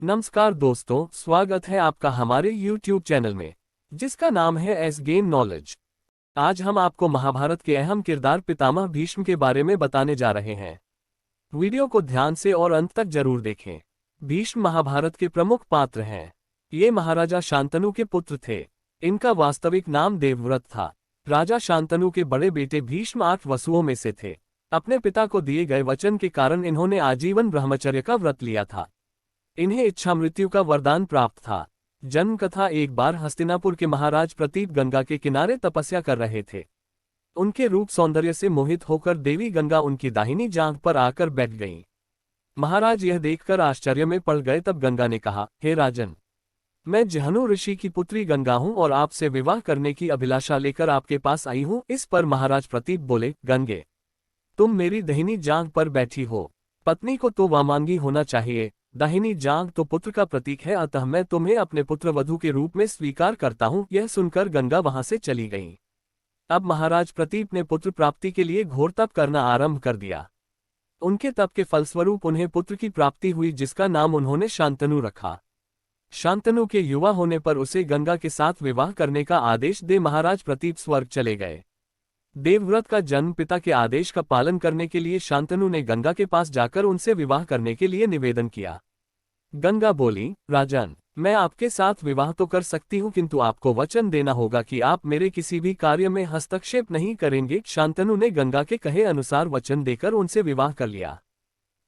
नमस्कार दोस्तों, स्वागत है आपका हमारे YouTube चैनल में, जिसका नाम है एस गेन नॉलेज। आज हम आपको महाभारत के अहम किरदार पितामह भीष्म के बारे में बताने जा रहे हैं। वीडियो को ध्यान से और अंत तक जरूर देखें। भीष्म महाभारत के प्रमुख पात्र हैं। ये महाराजा शांतनु के पुत्र थे। इनका वास्तविक नाम देवव्रत था। राजा शांतनु के बड़े बेटे भीष्म 8 वसुओं में से थे। अपने पिता को दिए गए वचन के कारण इन्होंने आजीवन ब्रह्मचर्य का व्रत लिया था। इन्हें इच्छा मृत्यु का वरदान प्राप्त था। जन्म कथा: एक बार हस्तिनापुर के महाराज प्रतीप गंगा के किनारे तपस्या कर रहे थे। उनके रूप सौंदर्य से मोहित होकर देवी गंगा उनकी दाहिनी जांघ पर आकर बैठ गईं। महाराज यह देखकर आश्चर्य में पड़ गए। तब गंगा ने कहा, हे राजन, मैं जहनु ऋषि की पुत्री गंगा हूं और आपसे विवाह करने की अभिलाषा लेकर आपके पास आई हूं। इस पर महाराज प्रतीप बोले, गंगे, तुम मेरी दाहिनी जांघ पर बैठी हो। पत्नी को तो वामांगी होना चाहिए। दाहिनी जांघ तो पुत्र का प्रतीक है, अतः मैं तुम्हें अपने पुत्र वधू के रूप में स्वीकार करता हूं। यह सुनकर गंगा वहां से चली गईं। अब महाराज प्रतीप ने पुत्र प्राप्ति के लिए घोर तप करना आरंभ कर दिया। उनके तप के फलस्वरूप उन्हें पुत्र की प्राप्ति हुई, जिसका नाम उन्होंने शांतनु रखा। शांतनु के युवा होने पर उसे गंगा के साथ विवाह करने का आदेश दे महाराज प्रतीप स्वर्ग चले गए। देवव्रत का जन्म पिता के आदेश का पालन करने के लिए शांतनु ने गंगा के पास जाकर उनसे विवाह करने के लिए निवेदन किया। गंगा बोली, राजन, मैं आपके साथ विवाह तो कर सकती हूँ, किंतु आपको वचन देना होगा कि आप मेरे किसी भी कार्य में हस्तक्षेप नहीं करेंगे। शांतनु ने गंगा के कहे अनुसार वचन देकर उनसे विवाह कर लिया।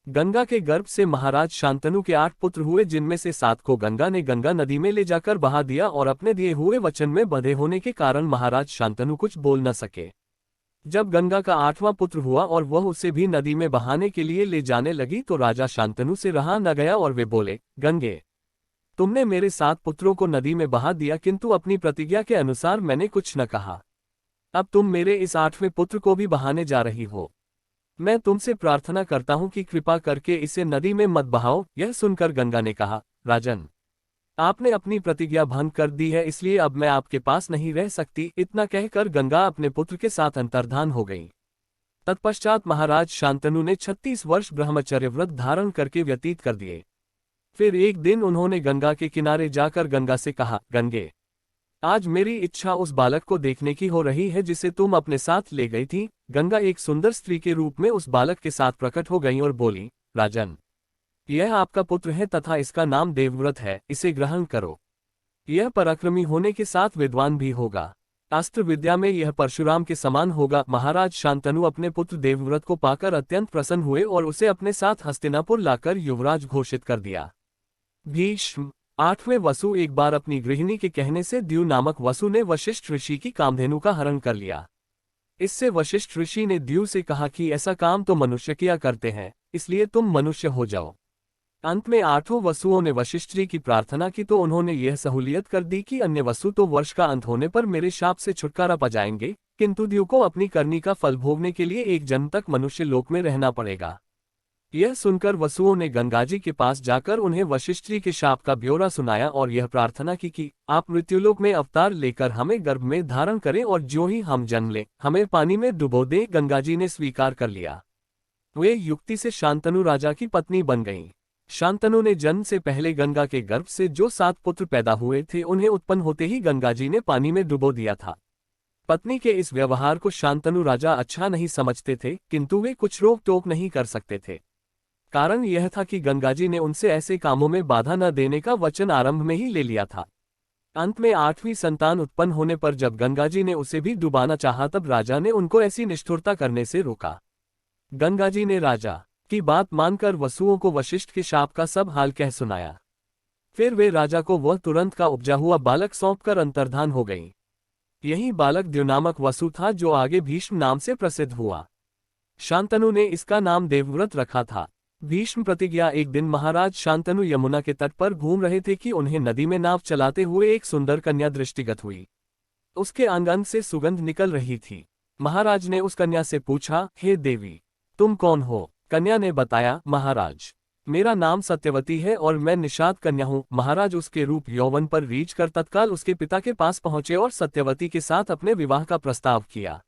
गंगा के गर्भ से महाराज शांतनु के 8 पुत्र हुए, जिनमें से 7 को गंगा ने गंगा नदी में ले जाकर बहा दिया और अपने दिए हुए वचन में बंधे होने के कारण महाराज शांतनु कुछ बोल न सके। जब गंगा का 8वां पुत्र हुआ और वह उसे भी नदी में बहाने के लिए ले जाने लगी, तो राजा शांतनु से रहा न गया और वे बोले, गंगे, तुमने मेरे 7 पुत्रों को नदी में बहा दिया, किंतु अपनी प्रतिज्ञा के अनुसार मैंने कुछ न कहा। अब तुम मेरे इस 8वें पुत्र को भी बहाने जा रही हो। मैं तुमसे प्रार्थना करता हूं कि कृपा करके इसे नदी में मत बहाओ। यह सुनकर गंगा ने कहा, राजन, आपने अपनी प्रतिज्ञा भंग कर दी है, इसलिए अब मैं आपके पास नहीं रह सकती। इतना कहकर गंगा अपने पुत्र के साथ अंतर्धान हो गई। तत्पश्चात महाराज शांतनु ने 36 वर्ष ब्रह्मचर्य व्रत धारण करके व्यतीत कर दिए। फिर एक दिन उन्होंने गंगा के किनारे जाकर गंगा से कहा, गंगे, आज मेरी इच्छा उस बालक को देखने की हो रही है जिसे तुम अपने साथ ले गई थी। गंगा एक सुंदर स्त्री के रूप में उस बालक के साथ प्रकट हो गई और बोली, राजन, यह आपका पुत्र है तथा इसका नाम देवव्रत है। इसे ग्रहण करो। यह पराक्रमी होने के साथ विद्वान भी होगा। अस्त्र विद्या में यह परशुराम के समान होगा। महाराज शांतनु अपने पुत्र देवव्रत को पाकर अत्यंत प्रसन्न हुए और उसे अपने साथ हस्तिनापुर लाकर युवराज घोषित कर दिया। भीष्म 8वें वसु एक बार अपनी गृहिणी के कहने से द्यू नामक वसु ने वशिष्ठ ऋषि की कामधेनु का हरण कर लिया। इससे वशिष्ठ ऋषि ने द्यू से कहा कि ऐसा काम तो मनुष्य किया करते हैं, इसलिए तुम मनुष्य हो जाओ। अंत में 8 वसुओं ने वशिष्ठ जी की प्रार्थना की तो उन्होंने यह सहूलियत कर दी कि अन्य वसु तो वर्ष का अंत होने पर मेरे शाप से छुटकारा पा जाएंगे, किंतु द्यू को अपनी करनी का फल भोगने के लिए एक जन्म तक मनुष्य लोक में रहना पड़ेगा। यह सुनकर वसुओं ने गंगाजी के पास जाकर उन्हें वशिष्ठ जी के शाप का ब्यौरा सुनाया और यह प्रार्थना की कि आप मृत्युलोक में अवतार लेकर हमें गर्भ में धारण करें और जो ही हम जन्म लें हमें पानी में डुबो दें। गंगाजी ने स्वीकार कर लिया। वे युक्ति से शांतनु राजा की पत्नी बन गईं। शांतनु ने जन्म से पहले गंगा के गर्भ से जो 7 पुत्र पैदा हुए थे, उन्हें उत्पन्न होते ही गंगाजी ने पानी में डुबो दिया था। पत्नी के इस व्यवहार को शांतनु राजा अच्छा नहीं समझते थे, किंतु वे कुछ रोक टोक नहीं कर सकते थे। कारण यह था कि गंगाजी ने उनसे ऐसे कामों में बाधा न देने का वचन आरंभ में ही ले लिया था। अंत में 8वीं संतान उत्पन्न होने पर जब गंगाजी ने उसे भी डुबाना चाहा, तब राजा ने उनको ऐसी निष्ठुरता करने से रोका। गंगाजी ने राजा की बात मानकर वसुओं को वशिष्ठ के शाप का सब हाल कह सुनाया। फिर वे राजा को वह तुरंत का उपजा हुआ बालक सौंपकर अंतर्धान हो गईं। यही बालक द्यू नामक वसु था, जो आगे भीष्म नाम से प्रसिद्ध हुआ। शांतनु ने इसका नाम देवव्रत रखा था। भीष्म प्रतिज्ञा: एक दिन महाराज शांतनु यमुना के तट पर घूम रहे थे कि उन्हें नदी में नाव चलाते हुए एक सुंदर कन्या दृष्टिगत हुई। उसके अंग से सुगंध निकल रही थी। महाराज ने उस कन्या से पूछा, हे देवी, तुम कौन हो? कन्या ने बताया, महाराज, मेरा नाम सत्यवती है और मैं निषाद कन्या हूँ। महाराज उसके रूप यौवन पर रीझ कर तत्काल उसके पिता के पास पहुंचे और सत्यवती के साथ अपने विवाह का प्रस्ताव किया।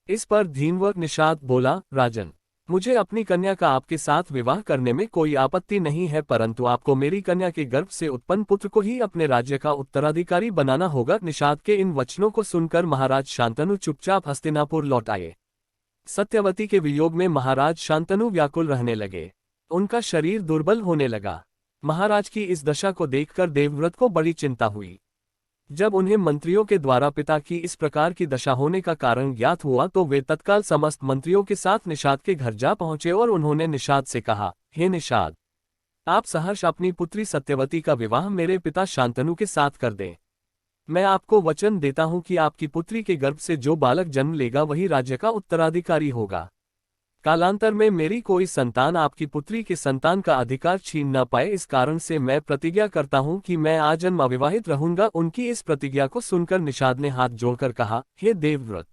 इस पर धीनवर निषाद बोला, राजन, मुझे अपनी कन्या का आपके साथ विवाह करने में कोई आपत्ति नहीं है, परंतु आपको मेरी कन्या के गर्भ से उत्पन्न पुत्र को ही अपने राज्य का उत्तराधिकारी बनाना होगा। निषाद के इन वचनों को सुनकर महाराज शांतनु चुपचाप हस्तिनापुर लौट आए। सत्यवती के वियोग में महाराज शांतनु व्याकुल रहने लगे। उनका शरीर दुर्बल होने लगा। महाराज की इस दशा को देखकर देवव्रत को बड़ी चिंता हुई। जब उन्हें मंत्रियों के द्वारा पिता की इस प्रकार की दशा होने का कारण ज्ञात हुआ तो वे तत्काल समस्त मंत्रियों के साथ निषाद के घर जा पहुंचे और उन्होंने निषाद से कहा, हे निषाद, आप सहर्ष अपनी पुत्री सत्यवती का विवाह मेरे पिता शांतनु के साथ कर दें। मैं आपको वचन देता हूं कि आपकी पुत्री के गर्भ से जो बालक जन्म लेगा वही राज्य का उत्तराधिकारी होगा। कालांतर में मेरी कोई संतान आपकी पुत्री के संतान का अधिकार छीन न पाए, इस कारण से मैं प्रतिज्ञा करता हूं कि मैं आजन्म अविवाहित रहूंगा। उनकी इस प्रतिज्ञा को सुनकर निषाद ने हाथ जोड़कर कहा, हे देवव्रत,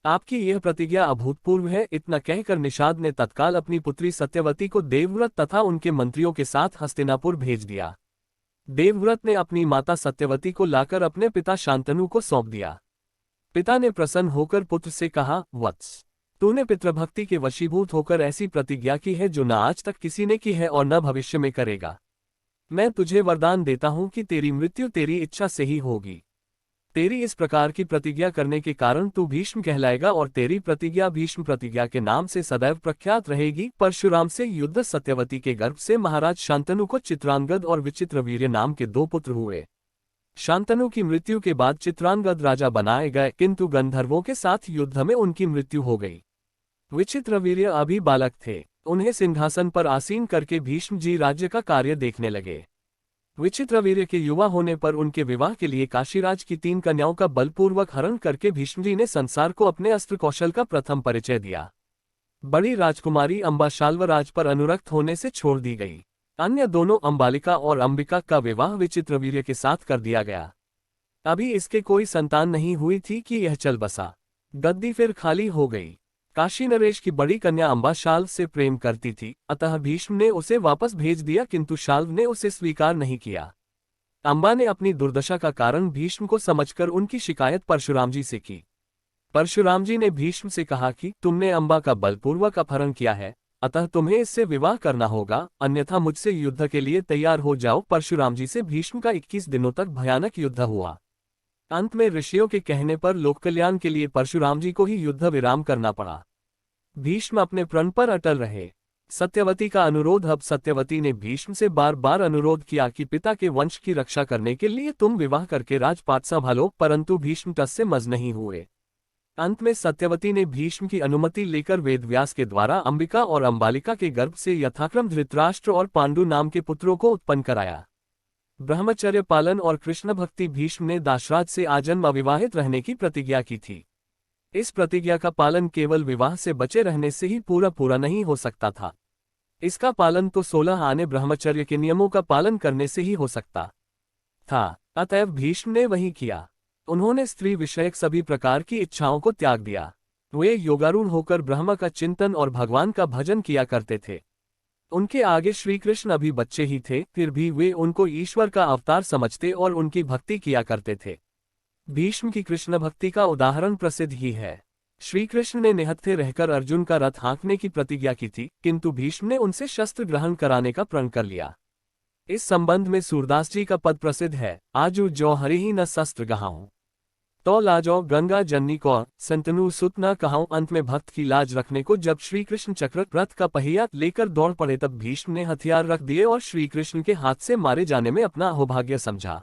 आपकी यह प्रतिज्ञा अभूतपूर्व है। इतना कहकर निषाद ने तत्काल अपनी पुत्री सत्यवती को देवव्रत तथा उनके मंत्रियों के साथ हस्तिनापुर भेज दिया। देवव्रत ने अपनी माता सत्यवती को लाकर अपने पिता शांतनु को सौंप दिया। पिता ने प्रसन्न होकर पुत्र से कहा, वत्स, तूने पितृभक्ति के वशीभूत होकर ऐसी प्रतिज्ञा की है जो न आज तक किसी ने की है और न भविष्य में करेगा। मैं तुझे वरदान देता हूं कि तेरी मृत्यु तेरी इच्छा से ही होगी। तेरी इस प्रकार की प्रतिज्ञा करने के कारण तू भीष्म कहलाएगा और तेरी प्रतिज्ञा भीष्म प्रतिज्ञा के नाम से सदैव प्रख्यात रहेगी। परशुराम से युद्ध। सत्यवती के गर्भ से महाराज शांतनु को चित्रांगद और विचित्रवीर्य नाम के 2 पुत्र हुए। शांतनु की मृत्यु के बाद चित्रांगद राजा बनाए गए, किंतु गंधर्वों के साथ युद्ध में उनकी मृत्यु हो गई। विचित्रवीर्य अभी बालक थे। उन्हें सिंहासन पर आसीन करके भीष्म जी राज्य का कार्य देखने लगे। विचित्रवीर्य के युवा होने पर उनके विवाह के लिए काशीराज की 3 कन्याओं का बलपूर्वक हरण करके भीष्म जी ने संसार को अपने अस्त्र कौशल का प्रथम परिचय दिया। बड़ी राजकुमारी अंबा शाल्वराज पर अनुरक्त होने से छोड़ दी गई। अन्य दोनों अंबालिका और अंबिका का विवाह विचित्रवीर्य के साथ कर दिया गया। अभी इसके कोई संतान नहीं हुई थी कि यह चल बसा। गद्दी फिर खाली हो गई। काशी नरेश की बड़ी कन्या अंबा शाल्व से प्रेम करती थी, अतः भीष्म ने उसे वापस भेज दिया, किंतु शाल्व ने उसे स्वीकार नहीं किया। अंबा ने अपनी दुर्दशा का कारण भीष्म को समझकर उनकी शिकायत परशुराम जी से की। परशुराम जी ने भीष्म से कहा कि तुमने अंबा का बलपूर्वक अपहरण किया है, अतः तुम्हें इससे विवाह करना होगा, अन्यथा मुझसे युद्ध के लिए तैयार हो जाओ। परशुराम जी से भीष्म का 21 दिनों तक भयानक युद्ध हुआ। अंत में ऋषियों के कहने पर लोक कल्याण के लिए परशुराम जी को ही युद्ध विराम करना पड़ा। भीष्म अपने प्रण पर अटल रहे। सत्यवती का अनुरोध। अब सत्यवती ने भीष्म से बार बार अनुरोध किया कि पिता के वंश की रक्षा करने के लिए तुम विवाह करके राजपाट संभालो, परंतु भीष्म टस से मज नहीं हुए। अंत में सत्यवती ने भीष्म की अनुमति लेकर वेदव्यास के द्वारा अंबिका और अंबालिका के गर्भ से यथाक्रम धृतराष्ट्र और पांडु नाम के पुत्रों को उत्पन्न कराया। ब्रह्मचर्य पालन और कृष्ण भक्ति। भीष्म ने दाशराज से आजन्म अविवाहित रहने की प्रतिज्ञा की थी। इस प्रतिज्ञा का पालन केवल विवाह से बचे रहने से ही पूरा नहीं हो सकता था। इसका पालन तो 16 आने ब्रह्मचर्य के नियमों का पालन करने से ही हो सकता था। अतएव भीष्म ने वही किया। उन्होंने स्त्री विषयक सभी प्रकार की इच्छाओं को त्याग दिया। वे योगारूढ़ होकर ब्रह्म का चिंतन और भगवान का भजन किया करते थे। उनके आगे श्री कृष्ण अभी बच्चे ही थे, फिर भी वे उनको ईश्वर का अवतार समझते और उनकी भक्ति किया करते थे। भीष्म की कृष्ण भक्ति का उदाहरण प्रसिद्ध ही है। श्री कृष्ण ने निहत्थे रहकर अर्जुन का रथ हाँकने की प्रतिज्ञा की थी, किंतु भीष्म ने उनसे शस्त्र ग्रहण कराने का प्रण कर लिया। इस संबंध में सूरदास जी का पद प्रसिद्ध है, आजू जो हरि ही न शस्त्र गहाऊं, तो लाजो गंगा जननी को संतनु सुत न कहाऊं। अंत में भक्त की लाज रखने को जब श्री कृष्ण चक्र रथ का पहिया लेकर दौड़ पड़े तब भीष्म ने हथियार रख दिए और श्री कृष्ण के हाथ से मारे जाने में अपना अहोभाग्य समझा।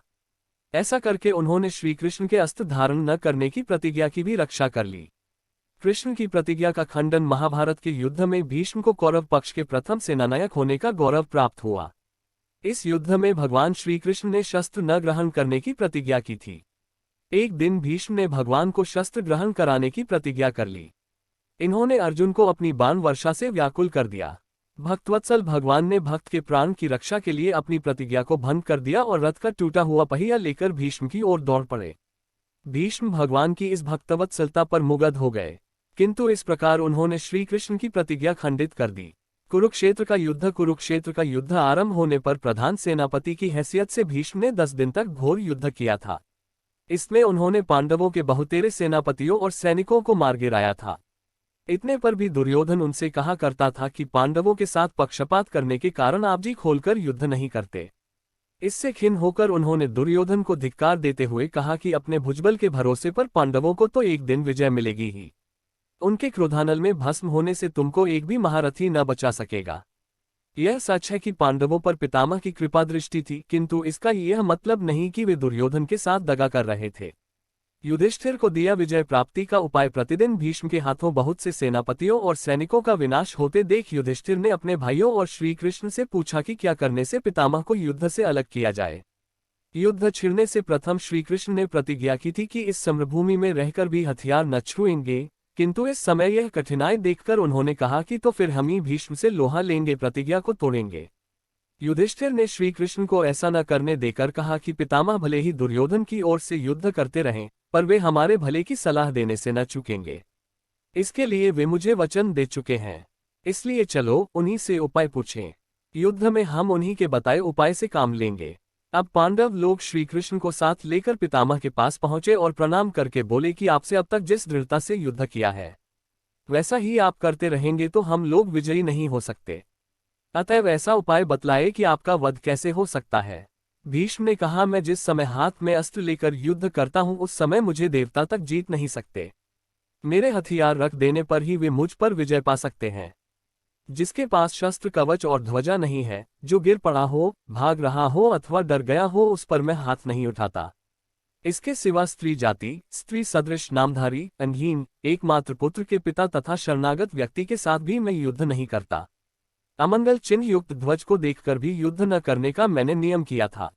ऐसा करके उन्होंने श्री कृष्ण के अस्त्र धारण न करने की प्रतिज्ञा की भी रक्षा कर ली। कृष्ण की प्रतिज्ञा का खंडन महाभारत के युद्ध में भीष्म को कौरव पक्ष के प्रथम सेनानायक होने का गौरव प्राप्त हुआ। इस युद्ध में भगवान श्री कृष्ण ने शस्त्र न ग्रहण करने की प्रतिज्ञा की थी। एक दिन भीष्म ने भगवान को शस्त्र ग्रहण कराने की प्रतिज्ञा कर ली। इन्होंने अर्जुन को अपनी बाण वर्षा से व्याकुल कर दिया। भक्तवत्सल भगवान ने भक्त के प्राण की रक्षा के लिए अपनी प्रतिज्ञा को भंग कर दिया और रथ का टूटा हुआ पहिया लेकर भीष्म की ओर दौड़ पड़े। भीष्म भगवान की इस भक्तवत्सलता पर मुग्ध हो गए, किंतु इस प्रकार उन्होंने श्री कृष्ण की प्रतिज्ञा खंडित कर दी। कुरुक्षेत्र का युद्ध आरंभ होने पर प्रधान सेनापति की हैसियत से भीष्म ने 10 दिन तक घोर युद्ध किया था। इसमें उन्होंने पांडवों के बहुतेरे सेनापतियों और सैनिकों को मार गिराया था। इतने पर भी दुर्योधन उनसे कहा करता था कि पांडवों के साथ पक्षपात करने के कारण आप जी खोलकर युद्ध नहीं करते। इससे खिन्न होकर उन्होंने दुर्योधन को धिक्कार देते हुए कहा कि अपने भुजबल के भरोसे पर पांडवों को तो एक दिन विजय मिलेगी ही। उनके क्रोधानल में भस्म होने से तुमको एक भी महारथी न बचा सकेगा। यह सच है कि पांडवों पर पितामह की कृपा दृष्टि थी, किंतु इसका यह मतलब नहीं कि वे दुर्योधन के साथ दगा कर रहे थे। युधिष्ठिर को दिया विजय प्राप्ति का उपाय प्रतिदिन भीष्म के हाथों बहुत से सेनापतियों और सैनिकों का विनाश होते देख युधिष्ठिर ने अपने भाइयों और श्री कृष्ण से पूछा कि क्या करने से पितामह को युद्ध से अलग किया जाए। युद्ध छिड़ने से प्रथम श्री कृष्ण ने प्रतिज्ञा की थी कि इस समरभूमि में रहकर भी हथियार न छुएंगे, किंतु इस समय यह कठिनाई देखकर उन्होंने कहा कि तो फिर हम ही भीष्म से लोहा लेंगे, प्रतिज्ञा को तोड़ेंगे। युधिष्ठिर ने श्री कृष्ण को ऐसा न करने देकर कहा कि पितामह भले ही दुर्योधन की ओर से युद्ध करते रहें, पर वे हमारे भले की सलाह देने से न चूकेंगे। इसके लिए वे मुझे वचन दे चुके हैं, इसलिए चलो उन्हीं से उपाय पूछें। युद्ध में हम उन्हीं के बताए उपाय से काम लेंगे। अब पांडव लोग श्री कृष्ण को साथ लेकर पितामह के पास पहुंचे और प्रणाम करके बोले कि आपसे अब तक जिस दृढ़ता से युद्ध किया है वैसा ही आप करते रहेंगे तो हम लोग विजयी नहीं हो सकते। अतएव ऐसा उपाय बतलाए कि आपका वध कैसे हो सकता है। भीष्म ने कहा, मैं जिस समय हाथ में अस्त्र लेकर युद्ध करता हूं उस समय मुझे देवता तक जीत नहीं सकते। मेरे हथियार रख देने पर ही वे मुझ पर विजय पा सकते हैं। जिसके पास शस्त्र कवच और ध्वजा नहीं है, जो गिर पड़ा हो, भाग रहा हो अथवा डर गया हो, उस पर मैं हाथ नहीं उठाता। इसके सिवा स्त्री जाति, स्त्री सदृश नामधारी, अंगहीन, एकमात्र पुत्र के पिता तथा शरणागत व्यक्ति के साथ भी मैं युद्ध नहीं करता। अमंगल चिन्ह युक्त ध्वज को देखकर भी युद्ध न करने का मैंने नियम किया था।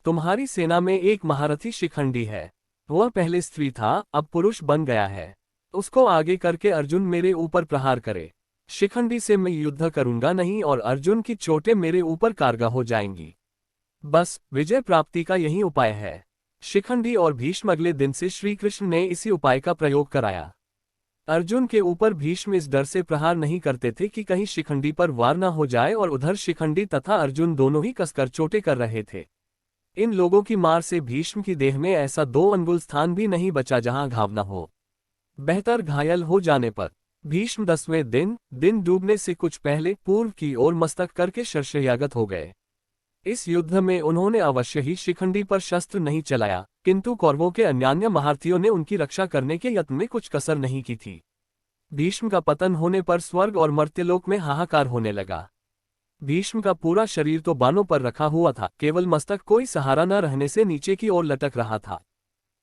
तुम्हारी सेना में एक महारथी शिखंडी है, वह पहले स्त्री था, अब पुरुष बन गया है। उसको आगे करके अर्जुन मेरे ऊपर प्रहार करे। शिखंडी से मैं युद्ध करूंगा नहीं और अर्जुन की चोटें मेरे ऊपर कारगर हो जाएंगी। बस विजय प्राप्ति का यही उपाय है। शिखंडी और भीष्म अगले दिन से श्री कृष्ण ने इसी उपाय का प्रयोग कराया। अर्जुन के ऊपर भीष्म इस डर से प्रहार नहीं करते थे कि कहीं शिखंडी पर वार न हो जाए, और उधर शिखंडी तथा अर्जुन दोनों ही कसकर चोटें कर रहे थे। इन लोगों की मार से भीष्म की देह में ऐसा 2 अंगुल स्थान भी नहीं बचा जहां घाव न हो। बेहतर घायल हो जाने पर भीष्म 10वें दिन डूबने से कुछ पहले पूर्व की ओर मस्तक करके शरशय्यागत हो गए। इस युद्ध में उन्होंने अवश्य ही शिखंडी पर शस्त्र नहीं चलाया, किंतु कौरवों के अन्यान्य महारथियों ने उनकी रक्षा करने के यत्न में कुछ कसर नहीं की थी। भीष्म का पतन होने पर स्वर्ग और मर्त्यलोक में हाहाकार होने लगा। भीष्म का पूरा शरीर तो बाणों पर रखा हुआ था, केवल मस्तक कोई सहारा न रहने से नीचे की ओर लटक रहा था।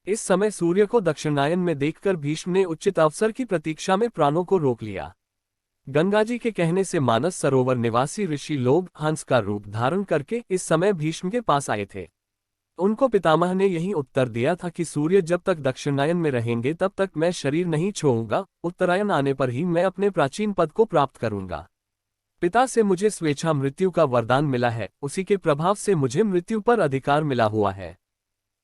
इस समय सूर्य को दक्षिणायन में देखकर भीष्म ने उचित अवसर की प्रतीक्षा में प्राणों को रोक लिया। गंगाजी के कहने से मानस सरोवर निवासी ऋषि लोग हंस का रूप धारण करके इस समय भीष्म के पास आए थे। उनको पितामह ने यही उत्तर दिया था कि सूर्य जब तक दक्षिणायन में रहेंगे तब तक मैं शरीर नहीं छोड़ूंगा, उत्तरायण आने पर ही मैं अपने प्राचीन पद को प्राप्त करूंगा। पिता से मुझे स्वेच्छा मृत्यु का वरदान मिला है, उसी के प्रभाव से मुझे मृत्यु पर अधिकार मिला हुआ है।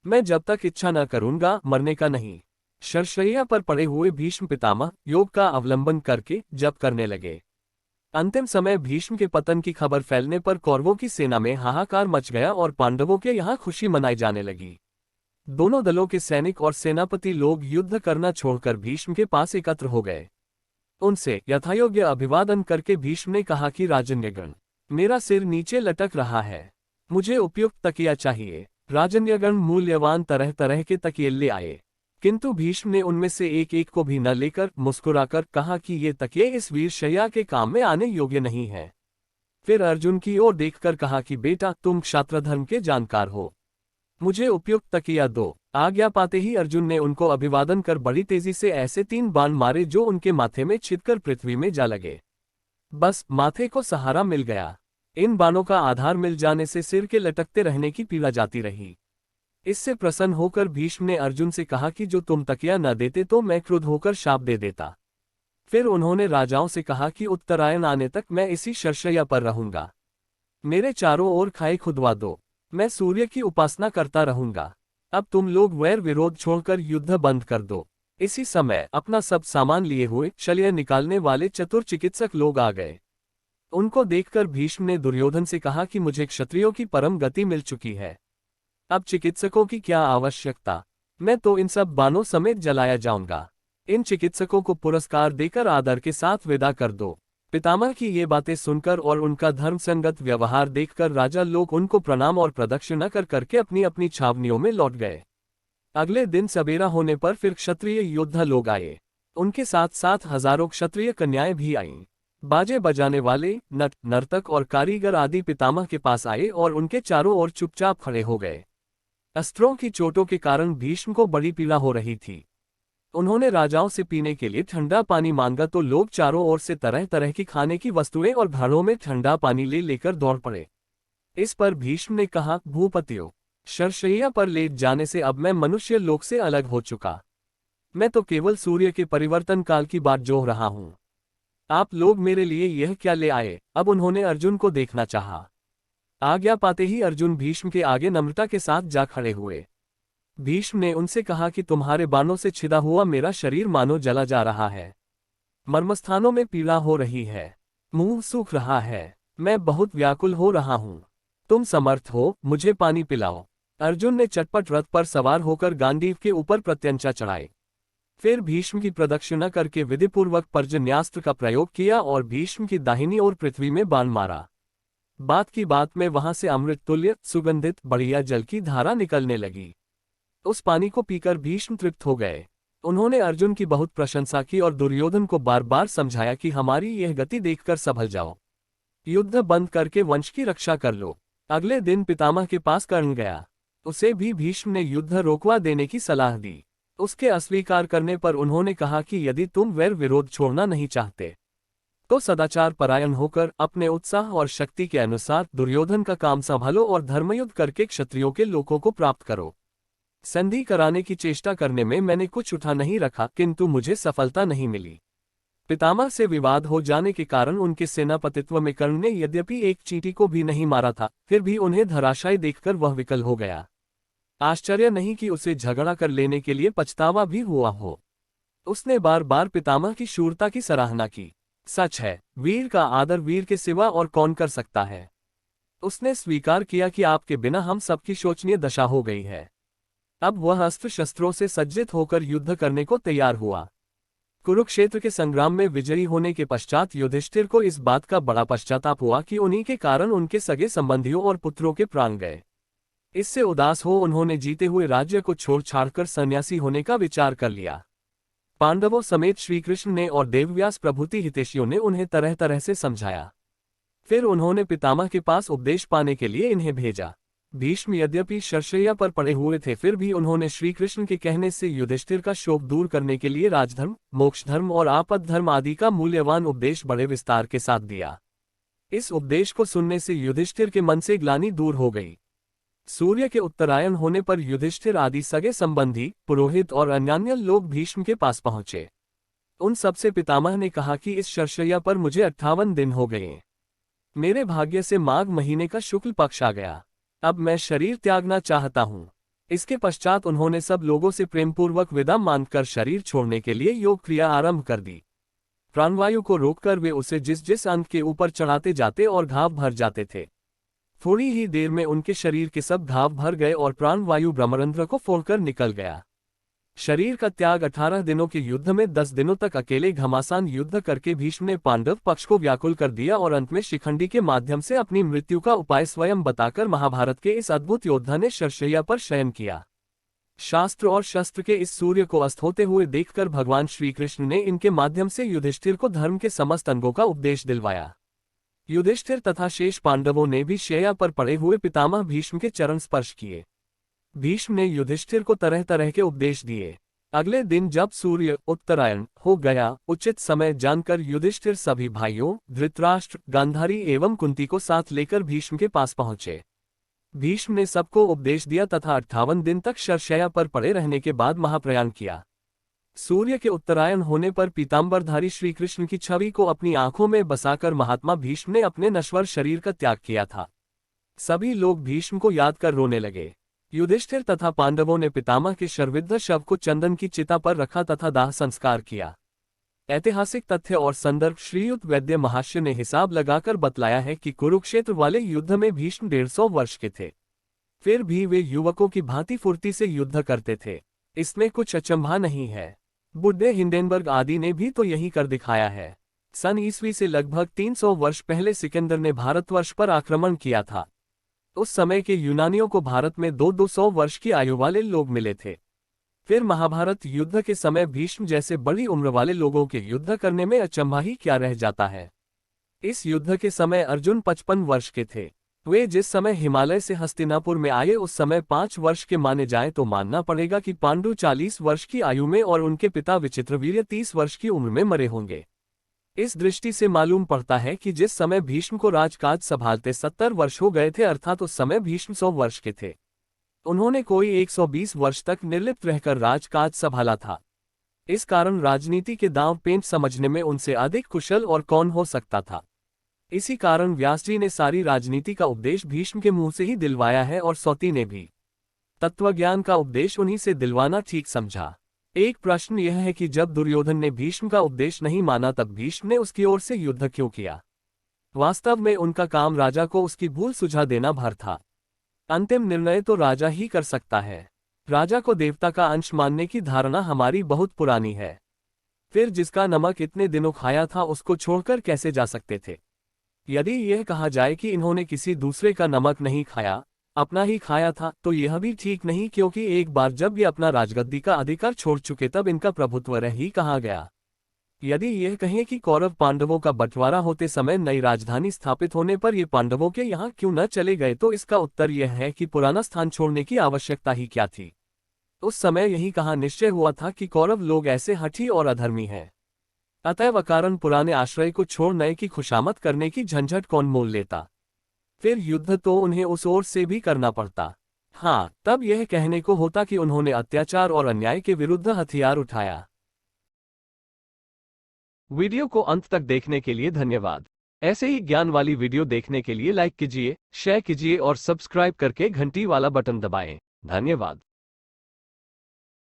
मैं जब तक इच्छा न करूंगा मरने का नहीं। शरशय्या पर पड़े हुए भीष्म पितामह योग का अवलंबन करके जप करने लगे। अंतिम समय भीष्म के पतन की खबर फैलने पर कौरवों की सेना में हाहाकार मच गया और पांडवों के यहाँ खुशी मनाई जाने लगी। दोनों दलों के सैनिक और सेनापति लोग युद्ध करना छोड़कर भीष्म के पास एकत्र हो गए। उनसे यथायोग्य अभिवादन करके भीष्म ने कहा कि राजन्यगण, मेरा सिर नीचे लटक रहा है, मुझे उपयुक्त तकिया चाहिए। राजन्यगण मूल्यवान तरह तरह के तकिये ले आए, किंतु भीष्म ने उनमें से एक एक को भी न लेकर मुस्कुराकर कहा कि ये तकिये इस वीरशय्या के काम में आने योग्य नहीं है। फिर अर्जुन की ओर देखकर कहा कि बेटा, तुम क्षात्र धर्म के जानकार हो, मुझे उपयुक्त तकिया दो। आज्ञा पाते ही अर्जुन ने उनको अभिवादन कर बड़ी तेजी से ऐसे 3 बाण मारे जो उनके माथे में छिदकर पृथ्वी में जा लगे। बस माथे को सहारा मिल गया। इन बाणों का आधार मिल जाने से सिर के लटकते रहने की पीड़ा जाती रही। इससे प्रसन्न होकर भीष्म ने अर्जुन से कहा कि जो तुम तकिया न देते तो मैं क्रुद्ध होकर शाप दे देता। फिर उन्होंने राजाओं से कहा कि उत्तरायण आने तक मैं इसी शरशय्या पर रहूंगा। मेरे चारों ओर खाई खुदवा दो, मैं सूर्य की उपासना करता रहूंगा। अब तुम लोग वैर विरोध छोड़कर युद्ध बंद कर दो। इसी समय अपना सब सामान लिए हुए शल्य निकालने वाले चतुर चिकित्सक लोग आ गए। उनको देखकर भीष्म ने दुर्योधन से कहा कि मुझे क्षत्रियों की परम गति मिल चुकी है, अब चिकित्सकों की क्या आवश्यकता, मैं तो इन सब बाणों समेत जलाया जाऊंगा। इन चिकित्सकों को पुरस्कार देकर आदर के साथ विदा कर दो। पितामह की ये बातें सुनकर और उनका धर्मसंगत व्यवहार देखकर राजा लोग उनको प्रणाम और प्रदक्षिणा कर करके अपनी अपनी छावनियों में लौट गए। अगले दिन सवेरा होने पर फिर क्षत्रिय योद्धा लोग आए। उनके साथ साथ हजारों क्षत्रिय कन्याएं भी आईं। बाजे बजाने वाले, नट, नर्तक और कारीगर आदि पितामह के पास आए और उनके चारों ओर चुपचाप खड़े हो गए। अस्त्रों की चोटों के कारण भीष्म को बड़ी पीड़ा हो रही थी। उन्होंने राजाओं से पीने के लिए ठंडा पानी मांगा तो लोग चारों ओर से तरह तरह की खाने की वस्तुएं और घड़ों में ठंडा पानी ले लेकर दौड़ पड़े। इस पर भीष्म ने कहा, भूपतियों, शरशैया पर लेट जाने से अब मैं मनुष्य लोक से अलग हो चुका। मैं तो केवल सूर्य के परिवर्तन काल की बात जोह रहा हूं। आप लोग मेरे लिए यह क्या ले आए? अब उन्होंने अर्जुन को देखना चाहा। आज्ञा पाते ही अर्जुन भीष्म के आगे नम्रता के साथ जा खड़े हुए। भीष्म ने उनसे कहा कि तुम्हारे बाणों से छिदा हुआ मेरा शरीर मानो जला जा रहा है। मर्मस्थानों में पीड़ा हो रही है। मुंह सूख रहा है। मैं बहुत व्याकुल हो रहा हूं। तुम समर्थ हो, मुझे पानी पिलाओ। अर्जुन ने चटपट रथ पर सवार होकर गांडीव के ऊपर प्रत्यंचा चढ़ाई। फिर भीष्म की प्रदक्षिणा करके विधिपूर्वक पर्जन्यास्त्र का प्रयोग किया और भीष्म की दाहिनी ओर पृथ्वी में बाण मारा। बात की बात में वहां से अमृत तुल्य सुगंधित बढ़िया जल की धारा निकलने लगी। उस पानी को पीकर भीष्म तृप्त हो गए। उन्होंने अर्जुन की बहुत प्रशंसा की और दुर्योधन को बार बार समझाया कि हमारी यह गति देखकर संभल जाओ। युद्ध बंद करके वंश की रक्षा कर लो। अगले दिन पितामह के पास कर्ण गया। उसे भी भीष्म ने युद्ध रोकवा देने की सलाह दी। उसके अस्वीकार करने पर उन्होंने कहा कि यदि तुम वैर विरोध छोड़ना नहीं चाहते तो सदाचार परायण होकर अपने उत्साह और शक्ति के अनुसार दुर्योधन का काम संभालो और धर्मयुद्ध करके क्षत्रियों के लोकों को प्राप्त करो। संधि कराने की चेष्टा करने में मैंने कुछ उठा नहीं रखा, किंतु मुझे सफलता नहीं मिली। पितामह से विवाद हो जाने के कारण उनके सेनापतित्व में कर्ण ने यद्यपि एक चींटी को भी नहीं मारा था, फिर भी उन्हें धराशायी देखकर वह विकल हो गया। आश्चर्य नहीं कि उसे झगड़ा कर लेने के लिए पछतावा भी हुआ हो। उसने बार बार पितामह की शूरता की सराहना की। सच है, वीर का आदर वीर के सिवा और कौन कर सकता है। उसने स्वीकार किया कि आपके बिना हम सबकी शोचनीय दशा हो गई है। अब वह अस्त्र शस्त्रों से सज्जित होकर युद्ध करने को तैयार हुआ। कुरुक्षेत्र के संग्राम में विजयी होने के पश्चात युधिष्ठिर को इस बात का बड़ा पश्चाताप हुआ कि उन्हीं के कारण उनके सगे संबंधियों और पुत्रों के प्राण गए। इससे उदास हो उन्होंने जीते हुए राज्य को छोड़ छाड़कर सन्यासी होने का विचार कर लिया। पांडवों समेत श्रीकृष्ण ने और देवव्यास प्रभृति हितैषियों ने उन्हें तरह तरह से समझाया। फिर उन्होंने पितामह के पास उपदेश पाने के लिए इन्हें भेजा। भीष्म यद्यपि शरशैया पर पड़े हुए थे, फिर भी उन्होंने श्रीकृष्ण के कहने से युधिष्ठिर का शोक दूर करने के लिए राजधर्म, मोक्षधर्म और आपद धर्म आदि का मूल्यवान उपदेश बड़े विस्तार के साथ दिया। इस उपदेश को सुनने से युधिष्ठिर के मन से ग्लानि दूर हो गई। सूर्य के उत्तरायण होने पर युधिष्ठिर आदि सगे संबंधी, पुरोहित और अन्यान्य लोग भीष्म के पास पहुंचे। उन सबसे पितामह ने कहा कि इस शरशैया पर मुझे 58 दिन हो गए। मेरे भाग्य से माघ महीने का शुक्ल पक्ष आ गया। अब मैं शरीर त्यागना चाहता हूं। इसके पश्चात उन्होंने सब लोगों से प्रेमपूर्वक विदा मांगकर शरीर छोड़ने के लिए योग क्रिया आरंभ कर दी। प्राणवायु को रोककर वे उसे जिस जिस अंग के ऊपर चढ़ाते जाते और घाव भर जाते थे। थोड़ी ही देर में उनके शरीर के सब घाव भर गए और प्राणवायु ब्रह्मरंध्र को फोड़कर निकल गया। शरीर का त्याग 18 दिनों के युद्ध में 10 दिनों तक अकेले घमासान युद्ध करके भीष्म ने पांडव पक्ष को व्याकुल कर दिया और अंत में शिखंडी के माध्यम से अपनी मृत्यु का उपाय स्वयं बताकर महाभारत के इस अद्भुत योद्धा ने शरशैया पर शयन किया। शास्त्र और शस्त्र के इस सूर्य को अस्त होते हुए देखकर भगवान श्रीकृष्ण ने इनके माध्यम से युधिष्ठिर को धर्म के समस्त अंगों का उपदेश दिलवाया। युधिष्ठिर तथा शेष पांडवों ने भी शैया पर पड़े हुए पितामह भीष्म के चरण स्पर्श किए। भीष्म ने युधिष्ठिर को तरह तरह के उपदेश दिए। अगले दिन जब सूर्य उत्तरायण हो गया, उचित समय जानकर युधिष्ठिर सभी भाइयों धृतराष्ट्र, गांधारी एवं कुंती को साथ लेकर भीष्म के पास पहुंचे। भीष्म ने सबको उपदेश दिया तथा 58 दिन तक शरशैया पर पड़े रहने के बाद महाप्रयाण किया। सूर्य के उत्तरायण होने पर पीतांबरधारी श्रीकृष्ण की छवि को अपनी आंखों में बसाकर महात्मा भीष्म ने अपने नश्वर शरीर का त्याग किया था। सभी लोग भीष्म को याद कर रोने लगे। युधिष्ठिर तथा पांडवों ने पितामह के शर्विद्ध शव को चंदन की चिता पर रखा तथा दाह संस्कार किया। ऐतिहासिक तथ्य और संदर्भ श्रीयुत वैद्य महाशय ने हिसाब लगाकर बतलाया है कि कुरुक्षेत्र वाले युद्ध में भीष्म 150 वर्ष के थे। फिर भी वे युवकों की भांति फुर्ती से युद्ध करते थे। इसमें कुछ अचंभा नहीं है। बुड्ढे हिंडेनबर्ग आदि ने भी तो यही कर दिखाया है। सन ईस्वी से लगभग 300 वर्ष पहले सिकंदर ने भारतवर्ष पर आक्रमण किया था। उस समय के यूनानियों को भारत में 200 वर्ष की आयु वाले लोग मिले थे। फिर महाभारत युद्ध के समय भीष्म जैसे बड़ी उम्र वाले लोगों के युद्ध करने में अचंभा ही क्या रह जाता है। इस युद्ध के समय अर्जुन 55 वर्ष के थे। वे जिस समय हिमालय से हस्तिनापुर में आए उस समय 5 वर्ष के माने जाएं तो मानना पड़ेगा कि पांडु 40 वर्ष की आयु में और उनके पिता विचित्रवीर्य 30 वर्ष की उम्र में मरे होंगे। इस दृष्टि से मालूम पड़ता है कि जिस समय भीष्म को राजकाज संभालते 70 वर्ष हो गए थे, अर्थात उस समय भीष्म 100 वर्ष के थे। उन्होंने कोई 120 वर्ष तक निर्लिप्त रहकर राजकाज संभाला था। इस कारण राजनीति के दांव पेंच समझने में उनसे अधिक कुशल और कौन हो सकता था। इसी कारण व्यास जी ने सारी राजनीति का उपदेश भीष्म के मुंह से ही दिलवाया है और सौती ने भी तत्वज्ञान का उपदेश उन्हीं से दिलवाना ठीक समझा। एक प्रश्न यह है कि जब दुर्योधन ने भीष्म का उपदेश नहीं माना तब भीष्म ने उसकी ओर से युद्ध क्यों किया? वास्तव में उनका काम राजा को उसकी भूल सुझा देना भर था। अंतिम निर्णय तो राजा ही कर सकता है। राजा को देवता का अंश मानने की धारणा हमारी बहुत पुरानी है। फिर जिसका नमक इतने दिनों खाया था उसको छोड़कर कैसे जा सकते थे? यदि यह कहा जाए कि इन्होंने किसी दूसरे का नमक नहीं खाया, अपना ही खाया था, तो यह भी ठीक नहीं, क्योंकि एक बार जब ये अपना राजगद्दी का अधिकार छोड़ चुके तब इनका प्रभुत्व रह ही कहाँ गया। यदि यह कहें कि कौरव पांडवों का बंटवारा होते समय नई राजधानी स्थापित होने पर ये पांडवों के यहाँ क्यों न चले गए, तो इसका उत्तर यह है कि पुराना स्थान छोड़ने की आवश्यकता ही क्या थी। उस समय यही कहा निश्चय हुआ था कि कौरव लोग ऐसे हठी और अधर्मी हैं। अतएव अकारण पुराने आश्रय को छोड़ नए की खुशामद करने की झंझट कौन मोल लेता। फिर युद्ध तो उन्हें उस ओर से भी करना पड़ता। हाँ, तब यह कहने को होता कि उन्होंने अत्याचार और अन्याय के विरुद्ध हथियार उठाया। वीडियो को अंत तक देखने के लिए धन्यवाद। ऐसे ही ज्ञान वाली वीडियो देखने के लिए लाइक कीजिए, शेयर कीजिए और सब्सक्राइब करके घंटी वाला बटन दबाएं। धन्यवाद।